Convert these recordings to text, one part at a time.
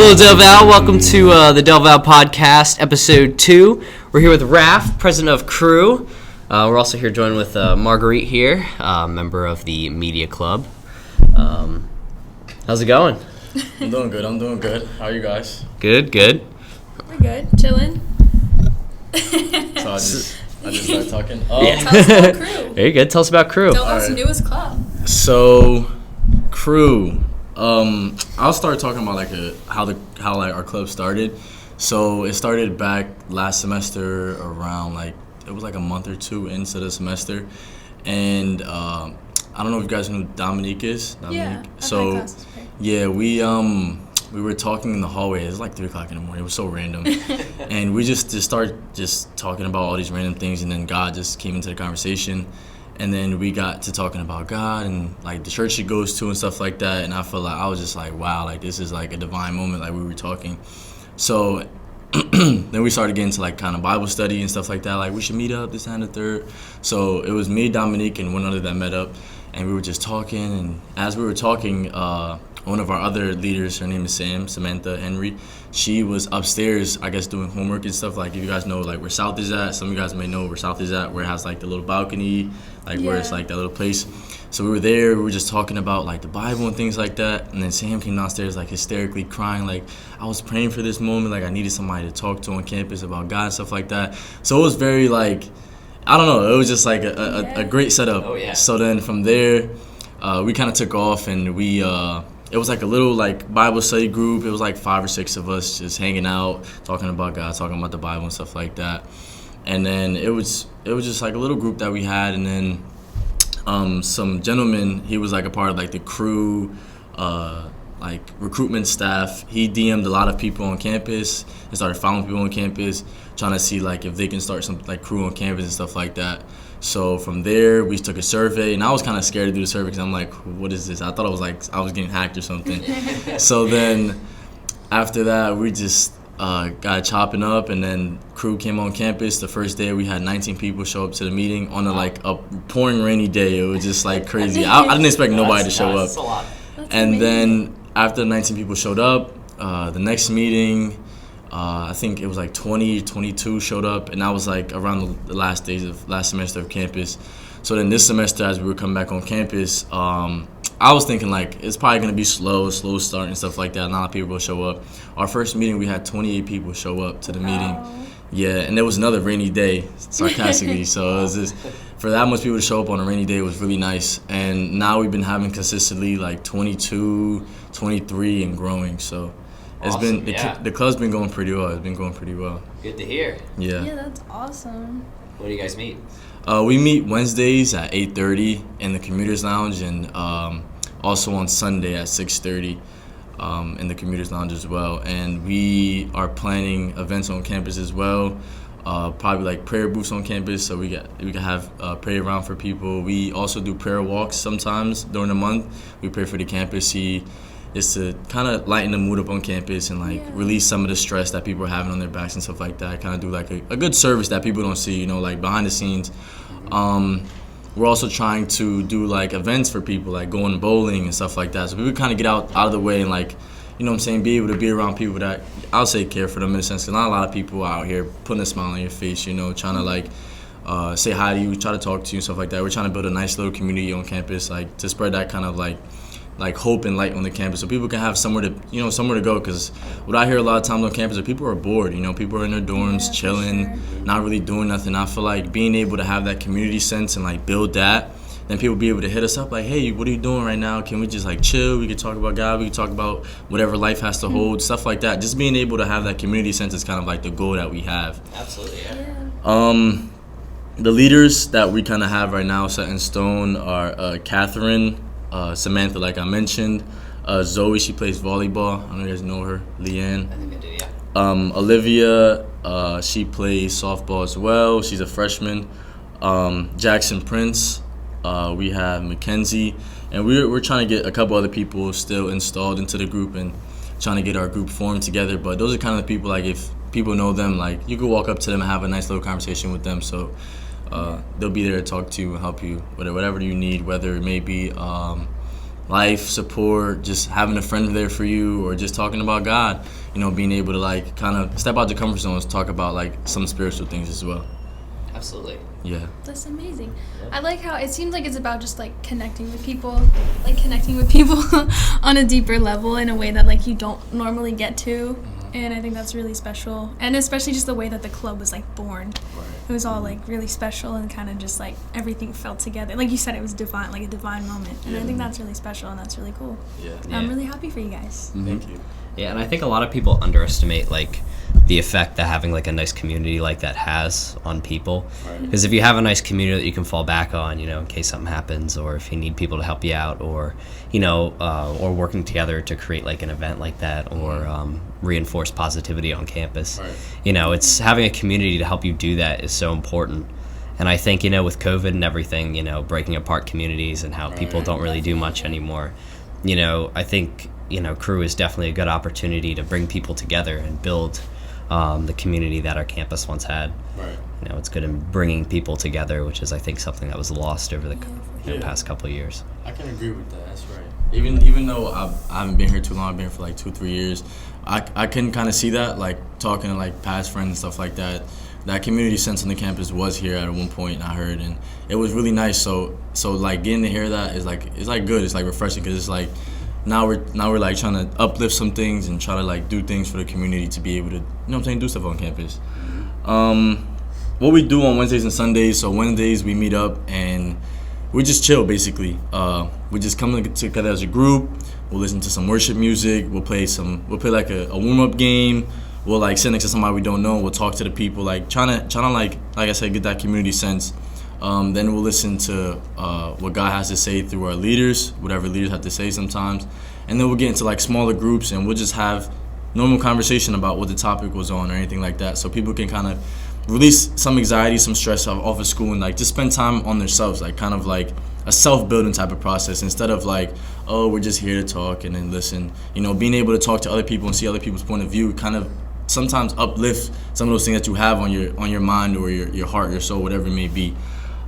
Hello, DelVal. Welcome to the DelVal podcast, episode 2. We're here with Raph, President of Cru. We're also here joined with Marguerite here, member of the media club. How's it going? I'm doing good. How are you guys? Good. We're good. Chilling. So I just started talking. Yeah. Tell us about Cru. Very good. Tell us about Cru. DelVal's newest club. So, Cru. I'll start talking about how our club started. So it started back last semester around it was a month or two into the semester, and I don't know if you guys know who Dominique is. Yeah. So yeah, we were talking in the hallway. It was 3:00 in the morning. It was so random, and we just started talking about all these random things, and then God just came into the conversation. And then we got to talking about God and the church she goes to and stuff like that. And I felt I was just wow, this is a divine moment. We were talking. So then we started getting to kind of Bible study and stuff like that. We should meet up this and the third. So it was me, Dominique, and one other that met up, and we were just talking. And as we were talking, one of our other leaders, her name is Samantha Henry. She was upstairs, I guess, doing homework and stuff. If you guys know where South is at, some of you guys may know where South is at, where it has the little balcony, where it's that little place. So we were there, we were just talking about the Bible and things like that. And then Sam came downstairs hysterically crying, I was praying for this moment, I needed somebody to talk to on campus about God and stuff like that. So it was very I don't know, it was just a great setup. Oh, yeah. So then from there, we kind of took off, and we it was a little Bible study group. It was 5 or 6 of us just hanging out, talking about God, talking about the Bible and stuff like that. And then it was just a little group that we had, and then some gentleman, he was a part of the Cru recruitment staff. He DM'd a lot of people on campus and started following people on campus, trying to see if they can start some Cru on campus and stuff like that. So from there, we took a survey, and I was kind of scared to do the survey because I'm what is this? I thought it was I was getting hacked or something. So then after that, we just got chopping up, and then Cru came on campus. The first day, we had 19 people show up to the meeting on a pouring rainy day. It was just crazy. I didn't expect nobody to show up. That's a lot. And then after the 19 people showed up, the next meeting, I think it was 22 showed up, and that was around the last days of last semester of campus. So then this semester, as we were coming back on campus, I was thinking it's probably gonna be slow start and stuff like that. Not a lot of people will show up. Our first meeting, we had 28 people show up to the meeting. Yeah, and there was another rainy day, sarcastically. So it was just, for that much people to show up on a rainy day was really nice. And now we've been having consistently 22, 23, and growing. So it's Awesome, been the club's been going pretty well. It's been going pretty well. Good to hear. Yeah. Yeah, that's awesome. When do you guys meet? We meet Wednesdays at 8:30 in the Commuters Lounge, and also on Sunday at 6:30 in the Commuters Lounge as well. And we are planning events on campus as well. Probably prayer booths on campus, so we can have prayer around for people. We also do prayer walks sometimes during the month. We pray for the campus. Is to kind of lighten the mood up on campus and release some of the stress that people are having on their backs and stuff like that. Kind of do a good service that people don't see, behind the scenes. We're also trying to do events for people, going bowling and stuff like that. So people kind of get out of the way and be able to be around people that I'll say care for them in a sense. Because not a lot of people are out here putting a smile on your face, trying to say hi to you, try to talk to you and stuff like that. We're trying to build a nice little community on campus, to spread that kind of hope and light on the campus, so people can have somewhere to go. Because what I hear a lot of times on campus are people are bored. People are in their dorms, chilling, not really doing nothing. I feel being able to have that community sense and build that, then people be able to hit us up hey, what are you doing right now? Can we just chill? We can talk about God. We can talk about whatever life has to hold, stuff like that. Just being able to have that community sense is kind of the goal that we have. Absolutely, yeah. The leaders that we kind of have right now set in stone are Catherine, Samantha, like I mentioned, Zoe, she plays volleyball. I don't know if you guys know her. Leanne. I think I do, yeah. Olivia, she plays softball as well. She's a freshman. Jackson Prince, we have Mackenzie, and we're trying to get a couple other people still installed into the group and trying to get our group formed together. But those are kind of the people if people know them, you could walk up to them and have a nice little conversation with them. So they'll be there to talk to you and help you with whatever you need, whether it may be life support, just having a friend there for you, or just talking about God. Being able to like kind of step out the comfort zone and talk about like some spiritual things as well. Absolutely. Yeah. That's amazing. Yeah. I like how it seems like it's about just like connecting with people on a deeper level in a way that like you don't normally get to. And I think that's really special. And especially just the way that the club was like born. Right. It was all like really special and kind of just like everything felt together. Like you said, it was divine, like a divine moment. And I think that's really special and that's really cool. Yeah. I'm really happy for you guys. Thank you. Yeah, and I think a lot of people underestimate like the effect that having like a nice community like that has on people. Because if you have a nice community that you can fall back on, in case something happens, or if you need people to help you out, or or working together to create like an event like that, or reinforce positivity on campus. It's having a community to help you do that is so important. And I think with COVID and everything, breaking apart communities and how people don't really do much anymore. I think Cru is definitely a good opportunity to bring people together and build the community that our campus once had. It's good in bringing people together, which is I think something that was lost over the past couple of years. I can agree with that. That's right. Even though I haven't been here too long, I've been here for like 2-3 years. I can kind of see that, like talking to like past friends and stuff like that. That community sense on the campus was here at one point, I heard, and it was really nice. So like getting to hear that is like it's like good. It's like refreshing because it's like now we're like trying to uplift some things and try to like do things for the community to be able to do stuff on campus. What we do on Wednesdays and Sundays. So Wednesdays we meet up and we just chill basically. We just come together as a group. We'll listen to some worship music. We'll play like a warm up game. We'll like sit next to somebody we don't know. We'll talk to the people, like trying to like I said, get that community sense. Then we'll listen to what God has to say through our leaders, whatever leaders have to say sometimes. And then we'll get into like smaller groups and we'll just have normal conversation about what the topic was on or anything like that. So people can kind of release some anxiety, some stress off of school and like just spend time on themselves, like kind of like a self-building type of process instead of like, oh, we're just here to talk and then listen. Being able to talk to other people and see other people's point of view kind of sometimes uplift some of those things that you have on your mind or your heart, your soul, whatever it may be.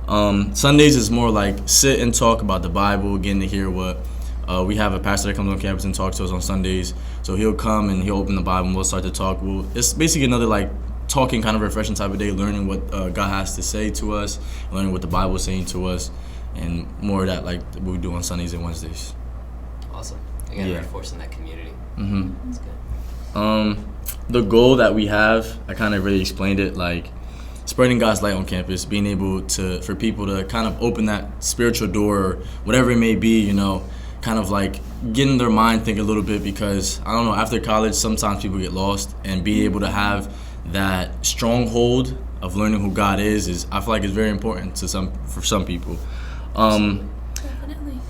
Sundays is more like sit and talk about the Bible, getting to hear what we have a pastor that comes on campus and talks to us on Sundays. So he'll come and he'll open the Bible and we'll start to talk. It's basically another like talking kind of refreshing type of day, learning what God has to say to us, learning what the Bible is saying to us, and more of that like what we do on Sundays and Wednesdays. Awesome. Again, reinforcing that community. That's good. The goal that we have, I kind of really explained it, like spreading God's light on campus, being able for people to kind of open that spiritual door or whatever it may be, kind of like getting their mind think a little bit, because I don't know, after college sometimes people get lost, and being able to have that stronghold of learning who God is I feel like it's very important for some people. Definitely.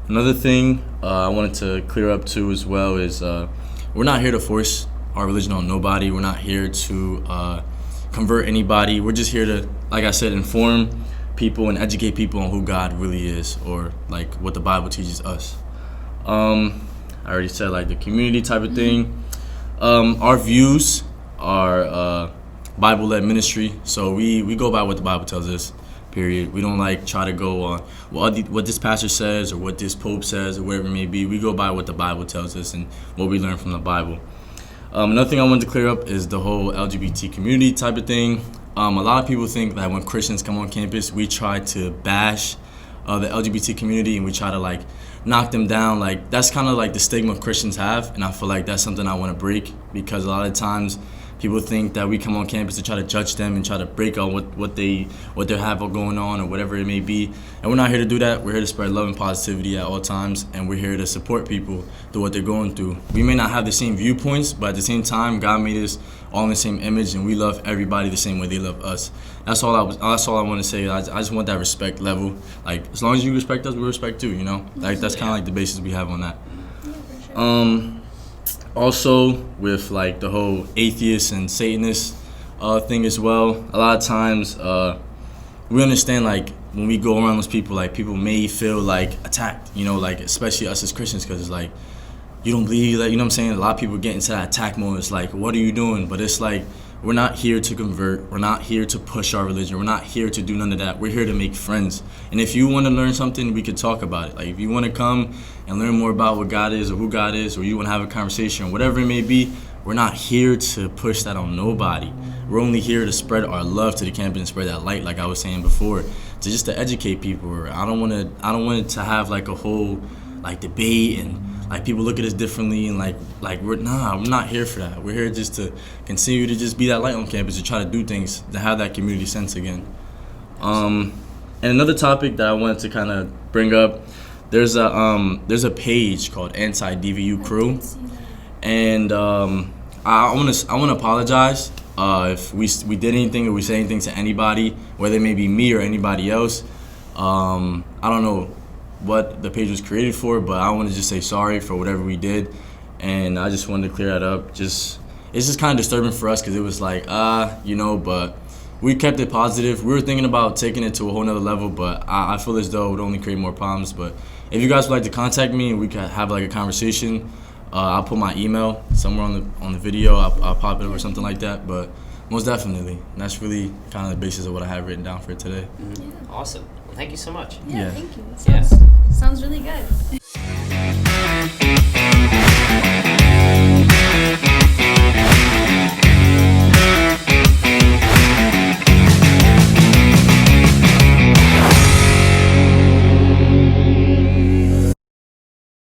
Another thing I wanted to clear up too as well is we're not here to force our religion on nobody. We're not here to convert anybody. We're just here to, like I said, inform people and educate people on who God really is, or like what the Bible teaches us. I already said like the community type of thing. Our views are Bible-led ministry, so we go by what the Bible tells us, period. We don't like try to go on what this pastor says or what this pope says or whatever it may be. We go by what the Bible tells us and what we learn from the Bible. Another thing I wanted to clear up is the whole LGBT community type of thing. A lot of people think that when Christians come on campus, we try to bash the LGBT community and we try to like knock them down. Like that's kind of like the stigma Christians have, and I feel like that's something I want to break, because a lot of times people think that we come on campus to try to judge them and try to break on what they have going on or whatever it may be. And we're not here to do that. We're here to spread love and positivity at all times, and we're here to support people through what they're going through. We may not have the same viewpoints, but at the same time, God made us all in the same image, and we love everybody the same way they love us. That's all I want to say. I just want that respect level. Like as long as you respect us, we respect too. Like that's kind of like the basis we have on that. Yeah, for sure. Also, with like the whole atheist and Satanist thing as well, a lot of times we understand like when we go around those people, like people may feel like attacked, like especially us as Christians, because it's like, you don't believe that, you know what I'm saying? A lot of people get into that attack mode. It's like, what are you doing? But it's like, we're not here to convert. We're not here to push our religion. We're not here to do none of that. We're here to make friends. And if you want to learn something, we could talk about it. Like, if you want to come and learn more about what God is or who God is, or you want to have a conversation, whatever it may be, we're not here to push that on nobody. We're only here to spread our love to the campus and spread that light, like I was saying before, to just to educate people. I don't want it to have like a whole like debate and like people look at us differently and like we're not here for that. We're here just to continue to just be that light on campus, to try to do things, to have that community sense again. And another topic that I wanted to kind of bring up, there's a page called Anti-DVU Cru, and I want to apologize if we did anything or we said anything to anybody, whether it may be me or anybody else. I don't know what the page was created for, but I want to just say sorry for whatever we did, and I just wanted to clear that up. It's just kind of disturbing for us because it was like, but we kept it positive. We were thinking about taking it to a whole nother level, but I feel as though it would only create more problems. But if you guys would like to contact me and we could have like a conversation, I'll put my email somewhere on the video. I'll pop it up or something like that. But most definitely, that's really kind of the basis of what I have written down for today. Awesome. Well, thank you so much. Yeah, thank you. Yeah. Sounds really good.